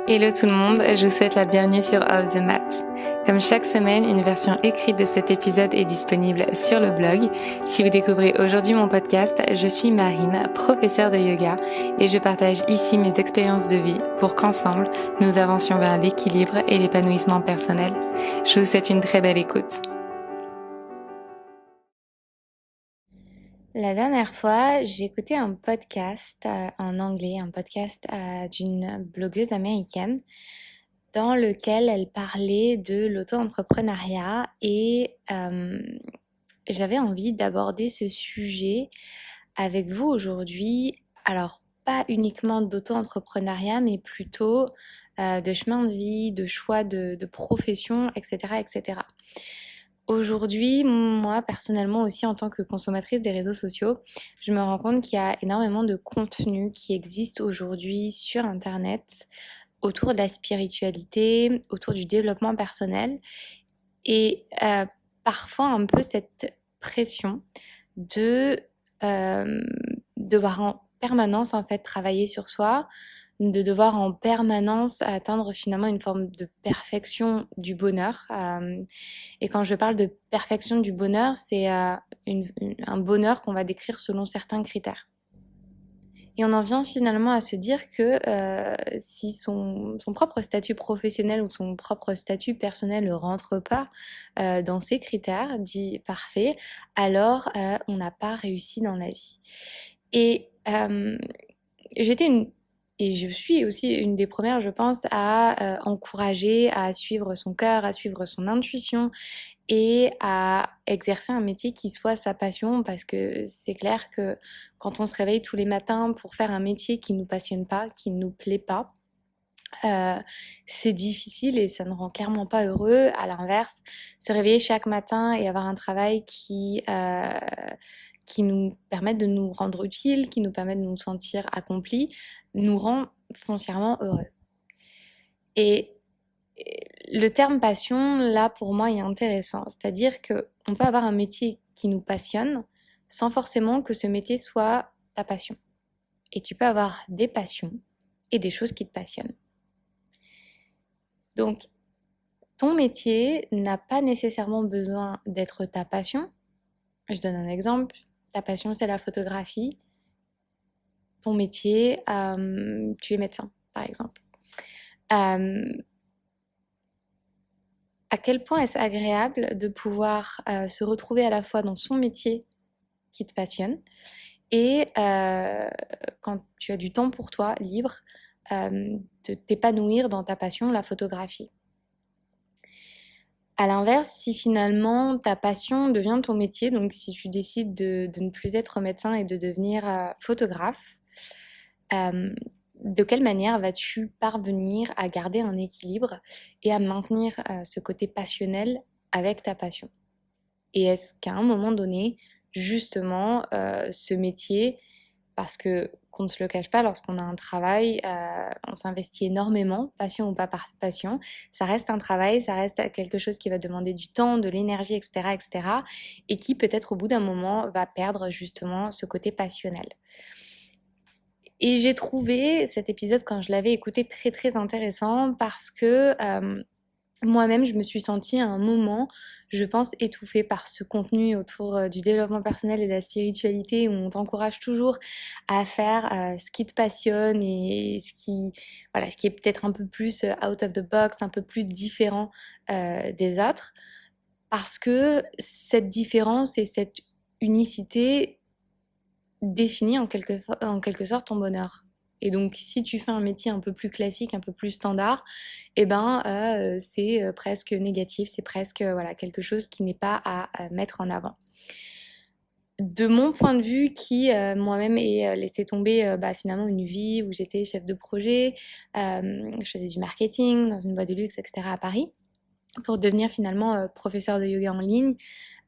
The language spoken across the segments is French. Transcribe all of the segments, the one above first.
Hello tout le monde, je vous souhaite la bienvenue sur Off the Mat. Comme chaque semaine, une version écrite de cet épisode est disponible sur le blog. Si vous découvrez aujourd'hui mon podcast, je suis Marine, professeure de yoga, et je partage ici mes expériences de vie pour qu'ensemble, nous avancions vers l'équilibre et l'épanouissement personnel. Je vous souhaite une très belle écoute. La dernière fois, j'ai écouté un podcast en anglais, un podcast d'une blogueuse américaine dans lequel elle parlait de l'auto-entrepreneuriat et j'avais envie d'aborder ce sujet avec vous aujourd'hui. Alors, pas uniquement d'auto-entrepreneuriat, mais plutôt de chemin de vie, de choix de profession, etc., etc. Aujourd'hui, moi personnellement aussi en tant que consommatrice des réseaux sociaux, je me rends compte qu'il y a énormément de contenu qui existe aujourd'hui sur Internet autour de la spiritualité, autour du développement personnel et parfois un peu cette pression de devoir en permanence en fait travailler sur soi, de devoir en permanence atteindre finalement une forme de perfection du bonheur. Et quand je parle de perfection du bonheur, c'est un bonheur qu'on va décrire selon certains critères. Et on en vient finalement à se dire que si son propre statut professionnel ou son propre statut personnel ne rentre pas dans ces critères dits parfaits, alors on n'a pas réussi dans la vie. Et j'étais et je suis aussi une des premières, je pense, à encourager, à suivre son cœur, à suivre son intuition et à exercer un métier qui soit sa passion, parce que c'est clair que quand on se réveille tous les matins pour faire un métier qui nous passionne pas, qui ne nous plaît pas, c'est difficile et ça ne rend clairement pas heureux. À l'inverse, se réveiller chaque matin et avoir un travail qui nous permette de nous rendre utiles, qui nous permette de nous sentir accomplis, nous rend foncièrement heureux. Et le terme passion, là, pour moi, est intéressant. C'est-à-dire que on peut avoir un métier qui nous passionne sans forcément que ce métier soit ta passion. Et tu peux avoir des passions et des choses qui te passionnent. Donc, ton métier n'a pas nécessairement besoin d'être ta passion. Je donne un exemple. Ta passion, c'est la photographie. Ton métier, tu es médecin, par exemple. À quel point est-ce agréable de pouvoir se retrouver à la fois dans son métier qui te passionne et quand tu as du temps pour toi, libre, de t'épanouir dans ta passion, la photographie. À l'inverse, si finalement ta passion devient ton métier, donc si tu décides de ne plus être médecin et de devenir photographe, de quelle manière vas-tu parvenir à garder un équilibre et à maintenir ce côté passionnel avec ta passion? Et est-ce qu'à un moment donné, justement, ce métier, parce que qu'on ne se le cache pas, lorsqu'on a un travail, on s'investit énormément, passion ou pas passion, ça reste un travail, ça reste quelque chose qui va demander du temps, de l'énergie, etc., etc., et qui peut-être au bout d'un moment va perdre justement ce côté passionnel. Et j'ai trouvé cet épisode, quand je l'avais écouté, très très intéressant parce que moi-même, je me suis sentie à un moment, je pense, étouffée par ce contenu autour du développement personnel et de la spiritualité, où on t'encourage toujours à faire ce qui te passionne et voilà, ce qui est peut-être un peu plus out of the box, un peu plus différent des autres, parce que cette différence et cette unicité définit en quelque sorte ton bonheur. Et donc, si tu fais un métier un peu plus classique, un peu plus standard, eh ben, c'est presque négatif, c'est presque voilà, quelque chose qui n'est pas à mettre en avant. De mon point de vue, qui moi-même ai laissé tomber finalement une vie où j'étais chef de projet, je faisais du marketing dans une boîte de luxe, etc. à Paris, pour devenir finalement professeur de yoga en ligne.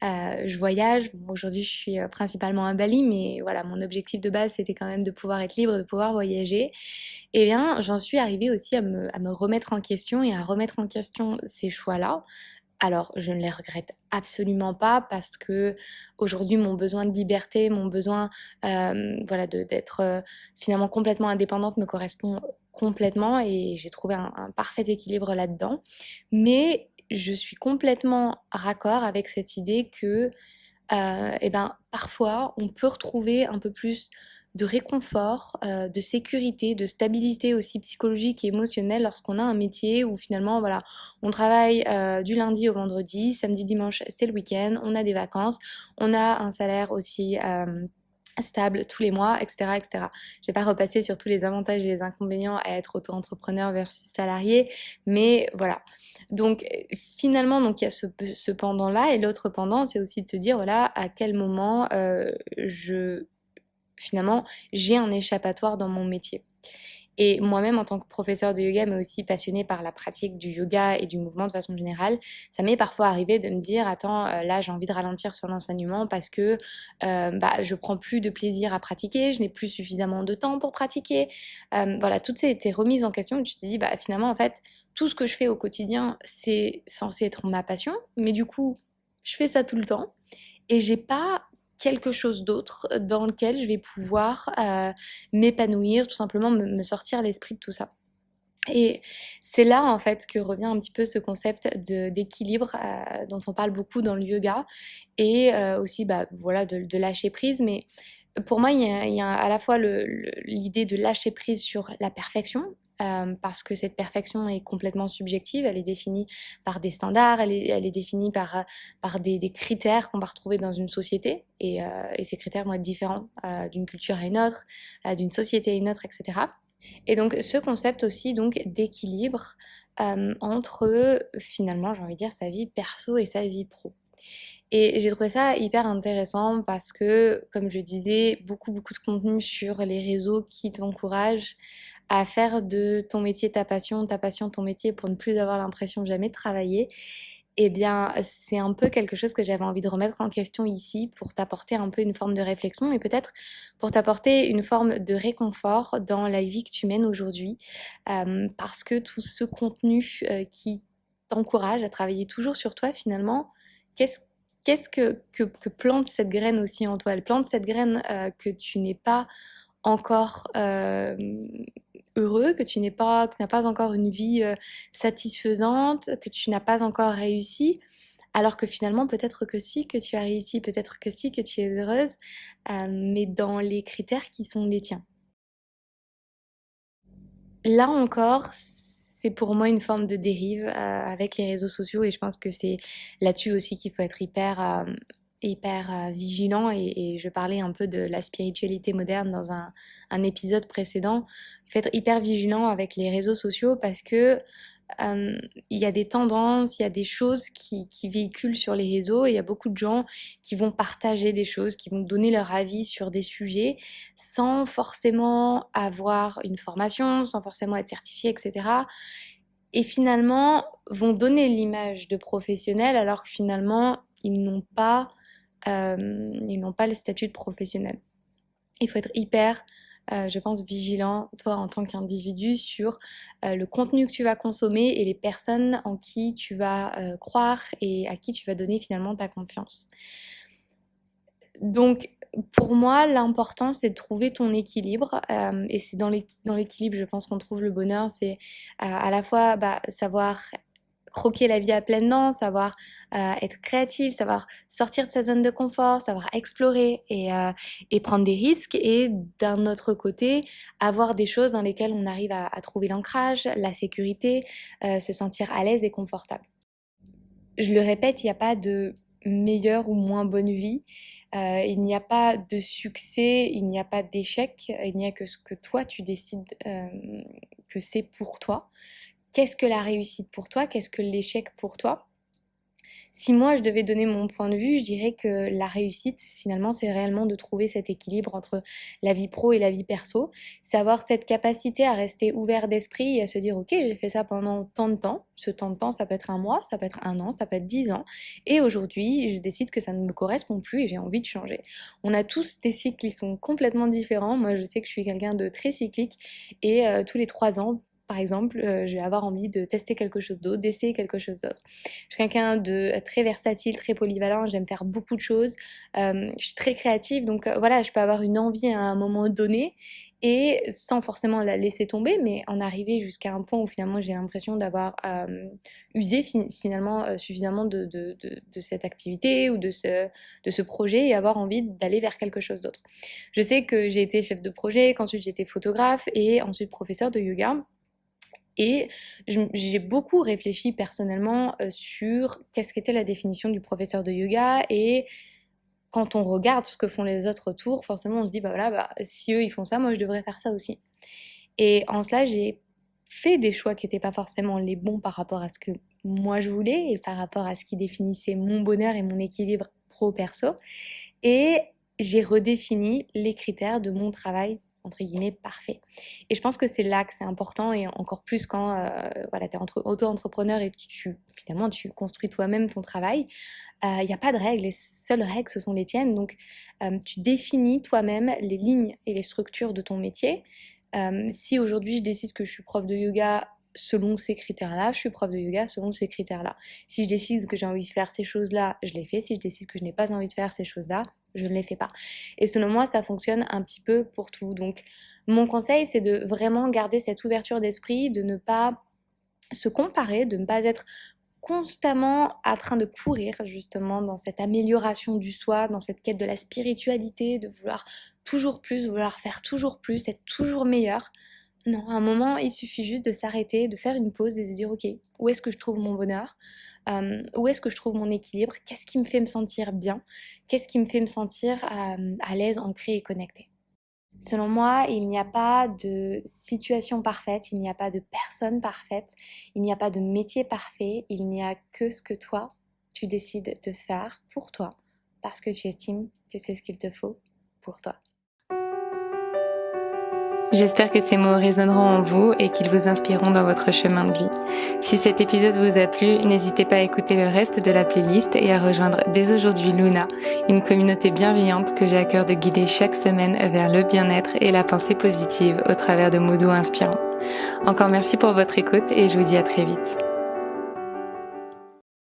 Je voyage. Bon, aujourd'hui, je suis principalement à Bali, mais voilà, mon objectif de base, c'était quand même de pouvoir être libre, de pouvoir voyager. Et bien, j'en suis arrivée aussi à me remettre en question et à remettre en question ces choix-là. Alors, je ne les regrette absolument pas parce que aujourd'hui, mon besoin de liberté, mon besoin, voilà, d'être finalement complètement indépendante me correspond complètement et j'ai trouvé un parfait équilibre là-dedans. Mais je suis complètement raccord avec cette idée que eh ben, parfois, on peut retrouver un peu plus de réconfort, de sécurité, de stabilité aussi psychologique et émotionnelle lorsqu'on a un métier où finalement, voilà, on travaille du lundi au vendredi, samedi, dimanche, c'est le week-end, on a des vacances, on a un salaire aussi stable tous les mois, etc., etc. Je vais pas repasser sur tous les avantages et les inconvénients à être auto-entrepreneur versus salarié, mais voilà. Donc finalement, donc il y a ce pendant-là, et l'autre pendant, c'est aussi de se dire, voilà, à quel moment finalement, j'ai un échappatoire dans mon métier. Et moi-même, en tant que professeur de yoga, mais aussi passionnée par la pratique du yoga et du mouvement de façon générale, ça m'est parfois arrivé de me dire, attends, là, j'ai envie de ralentir sur l'enseignement parce que je prends plus de plaisir à pratiquer, je n'ai plus suffisamment de temps pour pratiquer. Voilà, toutes ces été remises en question. Tu te dis, bah finalement, en fait, tout ce que je fais au quotidien, c'est censé être ma passion, mais du coup, je fais ça tout le temps et j'ai pas quelque chose d'autre dans lequel je vais pouvoir m'épanouir, tout simplement me sortir l'esprit de tout ça. Et c'est là en fait que revient un petit peu ce concept d'équilibre dont on parle beaucoup dans le yoga et aussi voilà de lâcher prise. Mais pour moi, il y a à la fois l'idée de lâcher prise sur la perfection. Parce que cette perfection est complètement subjective, elle est définie par des standards, elle est définie par des critères qu'on va retrouver dans une société, et ces critères vont être différents d'une culture à une autre, d'une société à une autre, etc. Et donc ce concept aussi donc d'équilibre entre finalement j'ai envie de dire sa vie perso et sa vie pro. Et j'ai trouvé ça hyper intéressant parce que, comme je disais, beaucoup de contenu sur les réseaux qui t'encouragent à faire de ton métier ta passion ton métier pour ne plus avoir l'impression de jamais travailler. Eh bien, c'est un peu quelque chose que j'avais envie de remettre en question ici pour t'apporter un peu une forme de réflexion et peut-être pour t'apporter une forme de réconfort dans la vie que tu mènes aujourd'hui. Parce que tout ce contenu qui t'encourage à travailler toujours sur toi, finalement, qu'est-ce qu'est-ce que plante cette graine aussi en toi? Elle plante cette graine que tu n'es pas encore heureux, que tu n'as pas encore une vie satisfaisante, que tu n'as pas encore réussi, alors que finalement peut-être que si, que tu as réussi, peut-être que si, que tu es heureuse, mais dans les critères qui sont les tiens. Là encore, c'est pour moi une forme de dérive avec les réseaux sociaux et je pense que c'est là-dessus aussi qu'il faut être hyper vigilant et je parlais un peu de la spiritualité moderne dans un épisode précédent. Il faut être hyper vigilant avec les réseaux sociaux parce que euh, il y a des tendances, il y a des choses qui véhiculent sur les réseaux et il y a beaucoup de gens qui vont partager des choses, qui vont donner leur avis sur des sujets sans forcément avoir une formation, sans forcément être certifié, etc. Et finalement vont donner l'image de professionnels alors que finalement ils n'ont pas le statut de professionnel. Il faut être hyper, je pense, vigilant, toi, en tant qu'individu, sur le contenu que tu vas consommer et les personnes en qui tu vas croire et à qui tu vas donner finalement ta confiance. Donc, pour moi, l'important, c'est de trouver ton équilibre. Et c'est dans l'équilibre, je pense qu'on trouve le bonheur. C'est à la fois savoir croquer la vie à pleines dents, savoir être créative, savoir sortir de sa zone de confort, savoir explorer et prendre des risques. Et d'un autre côté, avoir des choses dans lesquelles on arrive à trouver l'ancrage, la sécurité, se sentir à l'aise et confortable. Je le répète, il n'y a pas de meilleure ou moins bonne vie. Il n'y a pas de succès, il n'y a pas d'échec, il n'y a que ce que toi tu décides que c'est pour toi. Qu'est-ce que la réussite pour toi? Qu'est-ce que l'échec pour toi? Si moi je devais donner mon point de vue, je dirais que la réussite, finalement, c'est réellement de trouver cet équilibre entre la vie pro et la vie perso. C'est avoir cette capacité à rester ouvert d'esprit et à se dire, ok, j'ai fait ça pendant tant de temps. Ce temps de temps, ça peut être un mois, ça peut être un an, ça peut être 10 ans. Et aujourd'hui, je décide que ça ne me correspond plus et j'ai envie de changer. On a tous des cycles qui sont complètement différents. Moi, je sais que je suis quelqu'un de très cyclique et tous les 3 ans, par exemple, je vais avoir envie de tester quelque chose d'autre, d'essayer quelque chose d'autre. Je suis quelqu'un de très versatile, très polyvalent, j'aime faire beaucoup de choses, je suis très créative, donc voilà, je peux avoir une envie à un moment donné et sans forcément la laisser tomber, mais en arriver jusqu'à un point où finalement j'ai l'impression d'avoir usé finalement suffisamment de cette activité ou de ce projet et avoir envie d'aller vers quelque chose d'autre. Je sais que j'ai été chef de projet, qu'ensuite j'ai été photographe et ensuite professeur de yoga. Et j'ai beaucoup réfléchi personnellement sur qu'est-ce qu'était la définition du professeur de yoga et quand on regarde ce que font les autres autour, forcément on se dit bah voilà, bah, si eux ils font ça, moi je devrais faire ça aussi. Et en cela, j'ai fait des choix qui n'étaient pas forcément les bons par rapport à ce que moi je voulais et par rapport à ce qui définissait mon bonheur et mon équilibre pro-perso. Et j'ai redéfini les critères de mon travail entre guillemets parfait. Et je pense que c'est là que c'est important et encore plus quand voilà, tu es auto-entrepreneur et finalement tu construis toi-même ton travail. Il n'y a pas de règles, les seules règles ce sont les tiennes. Donc tu définis toi-même les lignes et les structures de ton métier. Si aujourd'hui je décide que je suis prof de yoga selon ces critères-là, je suis prof de yoga selon ces critères-là. Si je décide que j'ai envie de faire ces choses-là, je les fais. Si je décide que je n'ai pas envie de faire ces choses-là, je ne les fais pas. Et selon moi, ça fonctionne un petit peu pour tout. Donc, mon conseil, c'est de vraiment garder cette ouverture d'esprit, de ne pas se comparer, de ne pas être constamment en train de courir justement dans cette amélioration du soi, dans cette quête de la spiritualité, de vouloir toujours plus, vouloir faire toujours plus, être toujours meilleur. Non, à un moment, il suffit juste de s'arrêter, de faire une pause et de dire ok, où est-ce que je trouve mon bonheur, où est-ce que je trouve mon équilibre, qu'est-ce qui me fait me sentir bien, qu'est-ce qui me fait me sentir à l'aise, ancrée et connectée. Selon moi, il n'y a pas de situation parfaite, il n'y a pas de personne parfaite, il n'y a pas de métier parfait, il n'y a que ce que toi, tu décides de faire pour toi, parce que tu estimes que c'est ce qu'il te faut pour toi. J'espère que ces mots résonneront en vous et qu'ils vous inspireront dans votre chemin de vie. Si cet épisode vous a plu, n'hésitez pas à écouter le reste de la playlist et à rejoindre dès aujourd'hui Luna, une communauté bienveillante que j'ai à cœur de guider chaque semaine vers le bien-être et la pensée positive au travers de mots doux inspirants. Encore merci pour votre écoute et je vous dis à très vite.